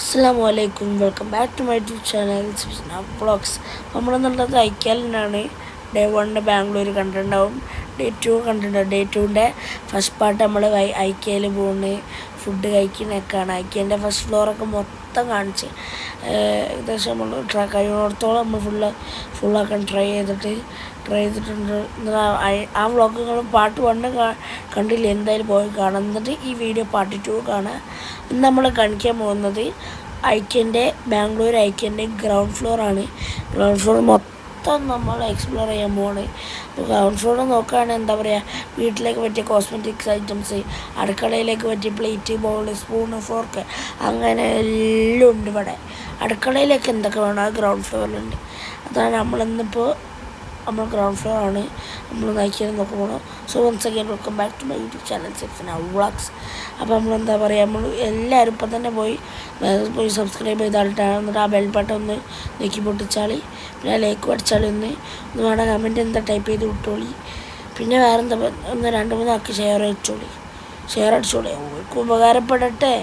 Assalamualaikum, welcome back to my YouTube channel vlogs. നമ്മളെന്നുള്ളത് ഐക്യാലിനാണ്. Day 1 Bangalore കണ്ടിട്ടുണ്ടാവും, ഡേ 2 കണ്ടിട്ടുണ്ടാവും. ഡേ 2ൻ്റെ ഫസ്റ്റ് പാർട്ട് നമ്മൾ ഐക്യയിൽ പോകുന്നത് ഫുഡ് കഴിക്കുന്നതൊക്കെയാണ്. ഐക്യൻ്റെ ഫസ്റ്റ് ഫ്ലോറൊക്കെ മൊത്തം കാണിച്ച് ഏകദേശം നമ്മൾ കഴിയുന്നിടത്തോളം നമ്മൾ ഫുള്ളാക്കാൻ ട്രൈ ചെയ്തിട്ടുണ്ട്. ആ വ്ളോഗുകളും പാർട്ട് 1 കണ്ടില്ല, എന്തായാലും പോയി കാണാം. എന്നിട്ട് ഈ വീഡിയോ പാർട്ട് 2 കാണാം. ഇന്ന് നമ്മൾ കാണിക്കാൻ പോകുന്നത് ബാംഗ്ലൂർ ഐക്യൻ്റെ ഗ്രൗണ്ട് ഫ്ലോറാണ്. ഗ്രൗണ്ട് ഫ്ലോർ മൊത്തം നമ്മൾ എക്സ്പ്ലോർ ചെയ്യാൻ പോവാണ്. അപ്പോൾ ഗ്രൗണ്ട് ഫ്ലോർ നോക്കുകയാണെങ്കിൽ എന്താ പറയുക, വീട്ടിലേക്ക് പറ്റിയ കോസ്മെറ്റിക്സ് ഐറ്റംസ്, അടുക്കളയിലേക്ക് പറ്റിയ പ്ലേറ്റ്, ബൗൾ, സ്പൂണ്, ഫോർക്ക്, അങ്ങനെ എല്ലാം ഉണ്ട് ഇവിടെ. അടുക്കളയിലേക്ക് എന്തൊക്കെ വേണം ആ ഗ്രൗണ്ട് ഫ്ലോറിലുണ്ട്. അതാണ് നമ്മൾ ഗ്രൗണ്ട് ഫ്ലോർ ആണ് നമ്മൾ നയിക്കാൻ നോക്കുമ്പോൾ. So once again welcome back to my YouTube channel vlogs. അപ്പോൾ നമ്മളെന്താ പറയുക, നമ്മൾ എല്ലാവരും ഇപ്പം തന്നെ പോയി സബ്സ്ക്രൈബ് ചെയ്താളിട്ടാണ്. എന്നിട്ട് ആ ബെൽ ബട്ടൺ ഒന്ന് നീക്കി പൊട്ടിച്ചാളി, പിന്നെ ലൈക്ക് അടിച്ചാളി, ഒന്ന് വേണം കമൻറ്റ് എന്താ ടൈപ്പ് ചെയ്ത് വിട്ടോളി. പിന്നെ വേറെന്താ, ഒന്ന് 2-3 ആൾക്ക് ഷെയർ അടിച്ചോളി. അവർക്ക് ഉപകാരപ്പെടട്ടെ.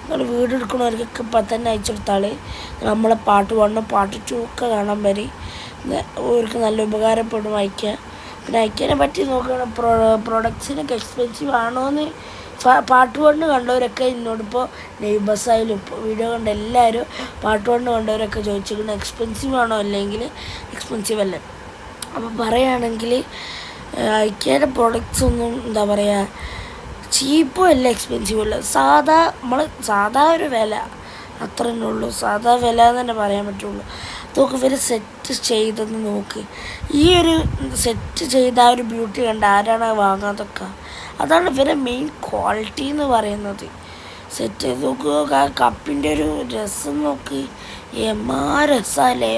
നിങ്ങൾ വീട് എടുക്കണവർക്കൊക്കെ ഇപ്പം തന്നെ അയച്ചെടുത്താൾ നമ്മളെ പാർട്ട് 1 പാർട്ട് 2 ഒക്കെ കാണാൻ വരും. അവർക്ക് നല്ല ഉപകാരപ്പെടും പിന്നെ ഐക്യനെ പറ്റി നോക്കുകയാണ്. പ്രൊഡക്ട്സിനൊക്കെ എക്സ്പെൻസീവ് ആണോ എന്ന് പാർട്ട് 1 കണ്ടവരൊക്കെ എന്നോടിപ്പോൾ നെയ്ബേഴ്സായാലും ഇപ്പോൾ വീഡിയോ കണ്ട എല്ലാവരും പാർട്ട് 1 കണ്ടവരൊക്കെ ചോദിച്ചിരിക്കുന്നത് എക്സ്പെൻസീവ് ആണോ അല്ലെങ്കിൽ എക്സ്പെൻസീവ് അല്ലേ. അപ്പോൾ പറയുകയാണെങ്കിൽ ഐക്യയുടെ പ്രൊഡക്ട്സ് ഒന്നും എന്താ പറയുക, ചീപ്പും അല്ല എക്സ്പെൻസീവും അല്ല. സാധാ ഒരു വില അത്ര തന്നെ ഉള്ളൂ. സാധാ വില എന്ന് തന്നെ പറയാൻ പറ്റുള്ളൂ. അതൊക്കെ ഇവർ സെറ്റ് ചെയ്തെന്ന് നോക്ക്. ഈ ഒരു സെറ്റ് ചെയ്ത ആ ഒരു ബ്യൂട്ടി കണ്ട് ആരാണ് വാങ്ങാതൊക്കെ. അതാണ് ഇവരെ മെയിൻ ക്വാളിറ്റി എന്ന് പറയുന്നത്. സെറ്റ് ചെയ്ത് നോക്കുക. ആ കപ്പിൻ്റെ ഒരു രസം നോക്ക്, രസമല്ലേ.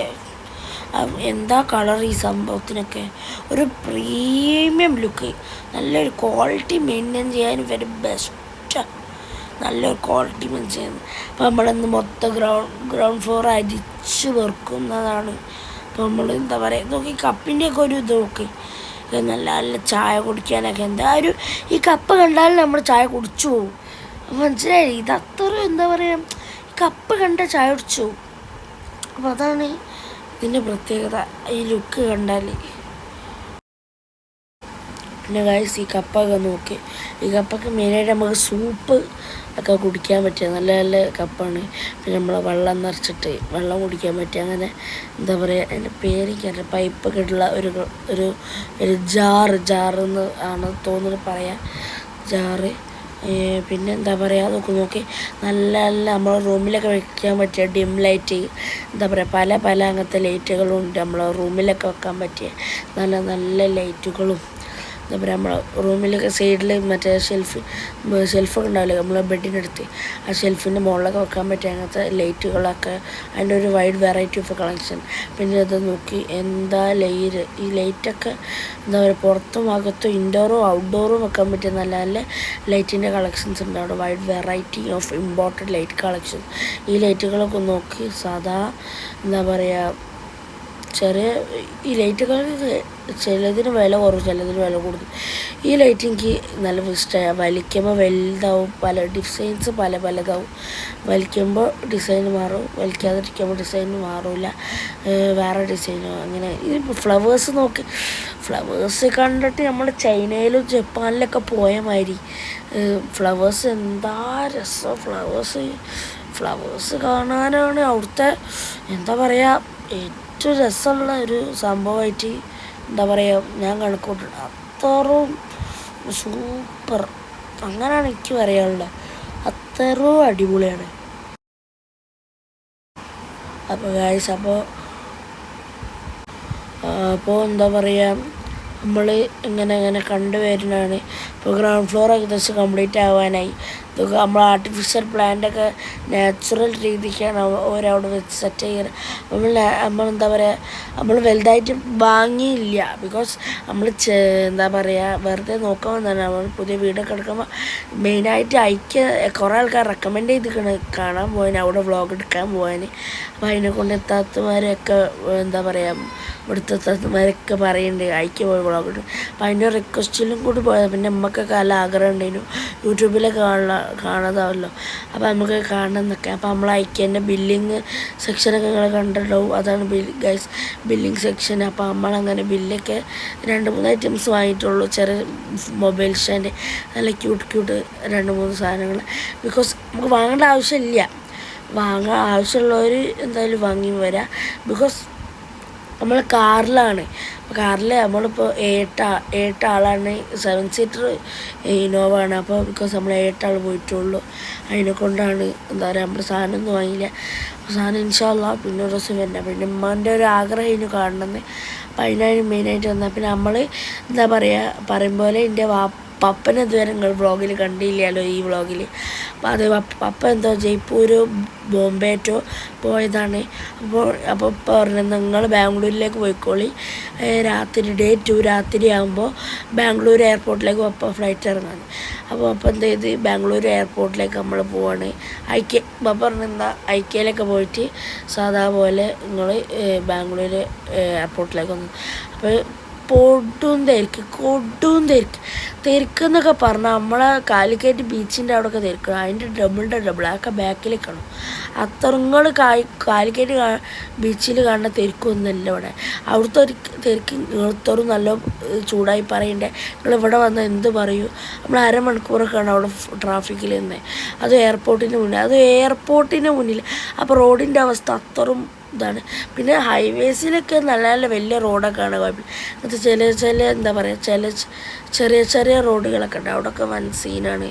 എന്താ കളർ ഈ സംഭവത്തിനൊക്കെ. ഒരു പ്രീമിയം ലുക്ക്, നല്ലൊരു ക്വാളിറ്റി മെയിൻറ്റെയിൻ ചെയ്യാൻ ഇവർ ബെസ്റ്റാണ്. നല്ലൊരു ക്വാളിറ്റി മെയിൻറ്റെയിൻ ചെയ്യുന്നത്. അപ്പോൾ നമ്മളിന്ന് മൊത്തം ഗ്രൗണ്ട് ഫ്ലോർ അരിച്ച് വെറുക്കുന്നതാണ്. അപ്പോൾ നമ്മൾ എന്താ പറയുക, നോക്കി കപ്പിൻ്റെയൊക്കെ ഒരു ഇത് നോക്കി. നല്ല നല്ല ചായ കുടിക്കാനൊക്കെ ഈ കപ്പ് കണ്ടാൽ നമ്മൾ ചായ കുടിച്ചു പോകും. മനസ്സിലായി, ഇതത്ര എന്താ പറയുക, ഈ കപ്പ് കണ്ട ചായ കുടിച്ചു പോകും. അപ്പോൾ അതാണ് ഇതിൻ്റെ പ്രത്യേകത, ഈ ലുക്ക് കണ്ടാൽ. പിന്നെ ഗൈസ്, ഈ കപ്പൊക്കെ നോക്കി. ഈ കപ്പൊക്കെ മെയിനായിട്ട് നമുക്ക് സൂപ്പ് ഒക്കെ കുടിക്കാൻ പറ്റിയ നല്ല നല്ല കപ്പാണ്. പിന്നെ നമ്മൾ വെള്ളം നിറച്ചിട്ട് വെള്ളം കുടിക്കാൻ പറ്റിയ, അങ്ങനെ എന്താ പറയുക, എൻ്റെ പേരിക്കറിയില്ല, പൈപ്പൊക്കെ ഉള്ള ഒരു ജാറെന്ന് ആണ് തോന്നുന്നത് പറയാം, ജാറ്. പിന്നെ എന്താ പറയുക, അതൊക്കെ നോക്കി. നല്ല നല്ല നമ്മൾ റൂമിലൊക്കെ വെക്കാൻ പറ്റിയ ഡിം ലൈറ്റ്, എന്താ പറയുക, പല അങ്ങനത്തെ ലൈറ്റുകളും ഉണ്ട്. നമ്മൾ റൂമിലൊക്കെ വെക്കാൻ പറ്റിയ നല്ല നല്ല ലൈറ്റുകളും. എന്താ പറയുക, നമ്മളെ റൂമിലൊക്കെ സൈഡിൽ മറ്റേ ഷെൽഫൊക്കെ ഉണ്ടാവില്ലേ നമ്മളെ ബെഡിനടുത്ത്, ആ ഷെൽഫിൻ്റെ മുകളിലൊക്കെ വെക്കാൻ പറ്റിയ അങ്ങനത്തെ ലൈറ്റുകളൊക്കെ. അതിൻ്റെ ഒരു വൈഡ് വെറൈറ്റി ഓഫ് കളക്ഷൻ. പിന്നെ അത് നോക്കി, എന്താ ഈ ലൈറ്റൊക്കെ എന്താ പറയുക, പുറത്തും അകത്തും ഇൻഡോറും ഔട്ട്ഡോറും വെക്കാൻ പറ്റിയ നല്ല നല്ല ലൈറ്റിൻ്റെ കളക്ഷൻസ് ഉണ്ട് അവിടെ. Wide variety of important light collection. ഈ ലൈറ്റുകളൊക്കെ നോക്കി. സാധാ എന്താ പറയുക, ഈ ലൈറ്റുകൾക്ക് ചിലതിന് വില കുറവ്, ചിലതിന് വില കൂടുതൽ. ഈ ലൈറ്റ് എനിക്ക് നല്ല ഇഷ്ടമായി. വലിക്കുമ്പോൾ വലുതാവും, പല ഡിസൈൻസ് പലതാവും. വലിക്കുമ്പോൾ ഡിസൈൻ മാറും, വലിക്കാതിരിക്കുമ്പോൾ ഡിസൈൻ മാറില്ല, വേറെ ഡിസൈനോ അങ്ങനെ. ഇതിപ്പോൾ ഫ്ലവേഴ്സ് നോക്കി. ഫ്ലവേഴ്സ് കണ്ടിട്ട് നമ്മൾ ചൈനയിലും ജപ്പാനിലൊക്കെ പോയ മാതിരി ഫ്ലവേഴ്സ്. എന്താ രസം ഫ്ലവേഴ്സ് കാണാനാണ് അവിടുത്തെ എന്താ പറയുക ഏറ്റവും രസമുള്ള ഒരു സംഭവമായിട്ട് എന്താ പറയുക ഞാൻ കണക്കൂട്ടുണ്ട്. അത്രയും സൂപ്പർ, അങ്ങനെയാണ് എനിക്ക് പറയാനുള്ളത്. അത്രയും അടിപൊളിയാണ്. അപ്പോൾ ഗൈസ്, അപ്പോൾ എന്താ പറയുക, നമ്മൾ ഇങ്ങനെ കണ്ടുവരുന്നതാണ്. ഇപ്പോൾ ഗ്രൗണ്ട് ഫ്ലോർ ഏകദേശം കംപ്ലീറ്റ് ആവാനായി. ഇതൊക്കെ നമ്മൾ ആർട്ടിഫിഷ്യൽ പ്ലാന്റൊക്കെ നാച്ചുറൽ രീതിക്കാണ് അവരവിടെ വെച്ച് സെറ്റ് ചെയ്യുന്നത്. നമ്മളെന്താ പറയുക, നമ്മൾ വലുതായിട്ട് വാങ്ങിയില്ല. ബിക്കോസ് നമ്മൾ എന്താ പറയുക, വെറുതെ നോക്കാൻ വന്നതാണ്. നമ്മൾ പുതിയ വീടൊക്കെ എടുക്കുമ്പോൾ മെയിനായിട്ട് കുറേ ആൾക്കാർ റെക്കമെൻഡ് ചെയ്തിരിക്കണ് കാണാൻ പോകാൻ, അവിടെ വ്ളോഗ് എടുക്കാൻ പോകാൻ. അപ്പോൾ അതിനെക്കൊണ്ട് എത്താത്തമാരൊക്കെ എന്താ പറയുക, ഇവിടുത്തെ എത്താത്തമാരൊക്കെ പറയുന്നുണ്ട് പോയി വ്ളോഗ് ഇടും. അപ്പോൾ അതിൻ്റെ റിക്വസ്റ്റിലും കൂടി പോയത്. പിന്നെ നമുക്കൊക്കെ നല്ല ആഗ്രഹം ഉണ്ടായിരുന്നു യൂട്യൂബിലൊക്കെ കാണുക. കാണാതാവല്ലോ. അപ്പോൾ നമുക്ക് കാണണമെന്നൊക്കെ. അപ്പോൾ നമ്മൾ ഐക്യൻ്റെ ബില്ലിങ് സെക്ഷനൊക്കെ നിങ്ങൾ കണ്ടിട്ടുണ്ടാവും. അതാണ് ഗൈസ് ബില്ലിങ് സെക്ഷൻ. അപ്പോൾ നമ്മളങ്ങനെ ബില്ലൊക്കെ 2-3 ഐറ്റംസ് വാങ്ങിയിട്ടുള്ളൂ. ചെറിയ മൊബൈൽ സ്റ്റാൻഡ്, നല്ല ക്യൂട്ട് 2-3 സാധനങ്ങൾ. ബിക്കോസ് നമുക്ക് വാങ്ങേണ്ട ആവശ്യമില്ല. വാങ്ങാൻ ആവശ്യമുള്ളവർ എന്തായാലും വാങ്ങി വരാം. ബിക്കോസ് നമ്മൾ കാറിലാണ്. കാറിൽ നമ്മളിപ്പോൾ 8 ആളാണ്. 7 സീറ്റർ ഇന്നോവ ആണ്. അപ്പോൾ ബിക്കോസ് നമ്മൾ 8 ആൾ പോയിട്ടുള്ളൂ. അതിനെ കൊണ്ടാണ് എന്താ പറയുക നമ്മൾ സാധനമൊന്നും വാങ്ങിയില്ല. സാധനം ഇൻഷാ അല്ലാഹ് പിന്നെ ഒരു ദിവസം വരണം. പിന്നെ ഉമ്മാൻ്റെ ഒരു ആഗ്രഹം ഇതിന് കാണണമെന്ന്. അപ്പോൾ അതിനാണ് മെയിനായിട്ട് വന്നത്. പിന്നെ നമ്മൾ എന്താ പറയുക പറയും പോലെ എൻ്റെ പപ്പനെ ഇതുവരെ നിങ്ങൾ വ്ളോഗിൽ കണ്ടില്ലല്ലോ ഈ വ്ളോഗിൽ. അപ്പോൾ അത് പപ്പ എന്തോ ജയ്പൂരോ ബോംബേറ്റോ പോയതാണ്. അപ്പോൾ പറഞ്ഞത് നിങ്ങൾ ബാംഗ്ലൂരിലേക്ക് പോയിക്കോളി, രാത്രി Day 2 രാത്രിയാകുമ്പോൾ ബാംഗ്ലൂർ എയർപോർട്ടിലേക്ക് പപ്പ ഫ്ലൈറ്റ് ഇറങ്ങാൻ. അപ്പോൾ എന്ത് ചെയ്ത് ബാംഗ്ലൂർ എയർപോർട്ടിലേക്ക് നമ്മൾ പോവാണ്. പപ്പ പറഞ്ഞെന്താ ഐക്യയിലൊക്കെ പോയിട്ട് സാധാ പോലെ നിങ്ങൾ ബാംഗ്ലൂർ എയർപോർട്ടിലേക്ക് വന്നു. അപ്പോൾ കൊടും തിരക്കെന്നൊക്കെ പറഞ്ഞാൽ നമ്മളെ കാലിക്കറ്റ് ബീച്ചിൻ്റെ അവിടെയൊക്കെ തിരക്കണം. അതിൻ്റെ ഡബിൾ അതൊക്കെ ബാക്കിലേക്കാണ്. അത്രങ്ങൾ കാലിക്കറ്റ് ബീച്ചിൽ കാണുന്ന തിരക്കൊന്നുമല്ല ഇവിടെ. അവിടുത്തെ ഒരു തിരക്ക് നിങ്ങളത്തോറും നല്ല ചൂടായി പറയണ്ടേ. നിങ്ങളിവിടെ വന്നാൽ എന്ത് പറയൂ. നമ്മൾ അരമണിക്കൂറൊക്കെയാണ് അവിടെ ട്രാഫിക്കിൽ നിന്ന്. അത് എയർപോർട്ടിന് മുന്നിൽ. അപ്പോൾ റോഡിൻ്റെ അവസ്ഥ അത്രയും ഇതാണ്. പിന്നെ ഹൈവേസിലൊക്കെ നല്ല വലിയ റോഡൊക്കെയാണ് കുഴപ്പമില്ല. അങ്ങനത്തെ എന്താ പറയുക ചെറിയ റോഡുകളൊക്കെ ഉണ്ട്. അവിടെയൊക്കെ വൻ സീനാണ്.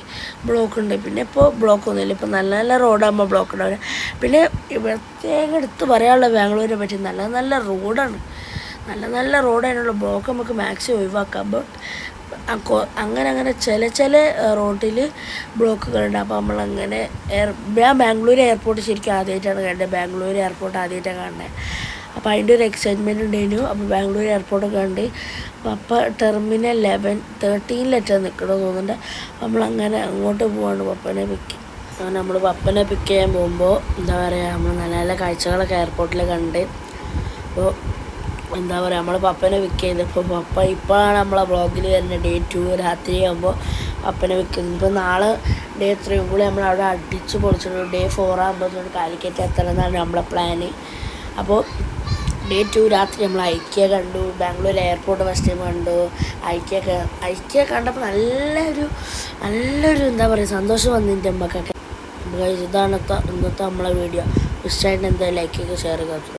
ബ്ലോക്ക് ഉണ്ട്. പിന്നെ ഇപ്പോൾ ബ്ലോക്കൊന്നുമില്ല. ഇപ്പോൾ നല്ല റോഡാകുമ്പോൾ ബ്ലോക്ക് ഉണ്ടാവില്ല. പിന്നെ പ്രത്യേകം എടുത്ത് പറയാനുള്ള ബാംഗ്ലൂരിനെ പറ്റി നല്ല റോഡാണ്. നല്ല റോഡായിട്ടുള്ള ബ്ലോക്ക് നമുക്ക് മാക്സിമം ഒഴിവാക്കാം. അങ്ങനെ ചില റോഡിൽ ബ്ലോക്കുകളുണ്ട്. അപ്പോൾ നമ്മളങ്ങനെ ഞാൻ ബാംഗ്ലൂർ എയർപോർട്ട് ശരിക്കും ആദ്യമായിട്ടാണ് കണ്ടത്. ബാംഗ്ലൂർ എയർപോർട്ട് ആദ്യമായിട്ടാണ് കാണുന്നത്. അപ്പോൾ അതിൻ്റെ ഒരു എക്സൈറ്റ്മെൻറ്റ് ഉണ്ടായിരുന്നു. അപ്പോൾ ബാംഗ്ലൂർ എയർപോർട്ടൊക്കെ കണ്ട് അപ്പോൾ ടെർമിനൽ 13 നിൽക്കണമെന്ന് തോന്നുന്നുണ്ട്. നമ്മളങ്ങനെ അങ്ങോട്ട് പോവാണ് പപ്പനെ പിക്ക്. അങ്ങനെ നമ്മൾ പപ്പനെ പിക്ക് ചെയ്യാൻ പോകുമ്പോൾ എന്താ പറയുക നമ്മൾ നല്ല കാഴ്ചകളൊക്കെ എയർപോർട്ടിൽ കണ്ട്. അപ്പോൾ എന്താ പറയുക നമ്മൾ പപ്പനെ പിക്ക് ചെയ്തപ്പോൾ പപ്പ ഇപ്പോഴാണ് നമ്മളെ വ്ളോഗിൽ വരുന്നത്. Day 2 രാത്രിയാകുമ്പോൾ പപ്പനെ വെക്കുന്നത്. ഇപ്പോൾ നാളെ Day 3 കൂടി നമ്മളവിടെ അടിച്ച് പൊളിച്ചിട്ടുണ്ട്. Day 4 ആകുമ്പോൾ കാലിക്കറ്റ് എത്തണം എന്നാണ് നമ്മളെ പ്ലാന്. അപ്പോൾ Day 2 രാത്രി നമ്മൾ ഐക്യ കണ്ടു. ബാംഗ്ലൂർ എയർപോർട്ട് ഫസ്റ്റ് ടൈം കണ്ടു. ഐക്യ കണ്ടപ്പോൾ നല്ലൊരു എന്താ പറയുക സന്തോഷം വന്നിൻ്റെ അമ്മക്കൊക്കെ. ഇതാണ് ഇന്നത്തെ നമ്മളെ വീഡിയോ. ഇഷ്ടമായിട്ട് എന്തായാലും ലൈക്കൊക്കെ ഷെയർ ചെയ്ത്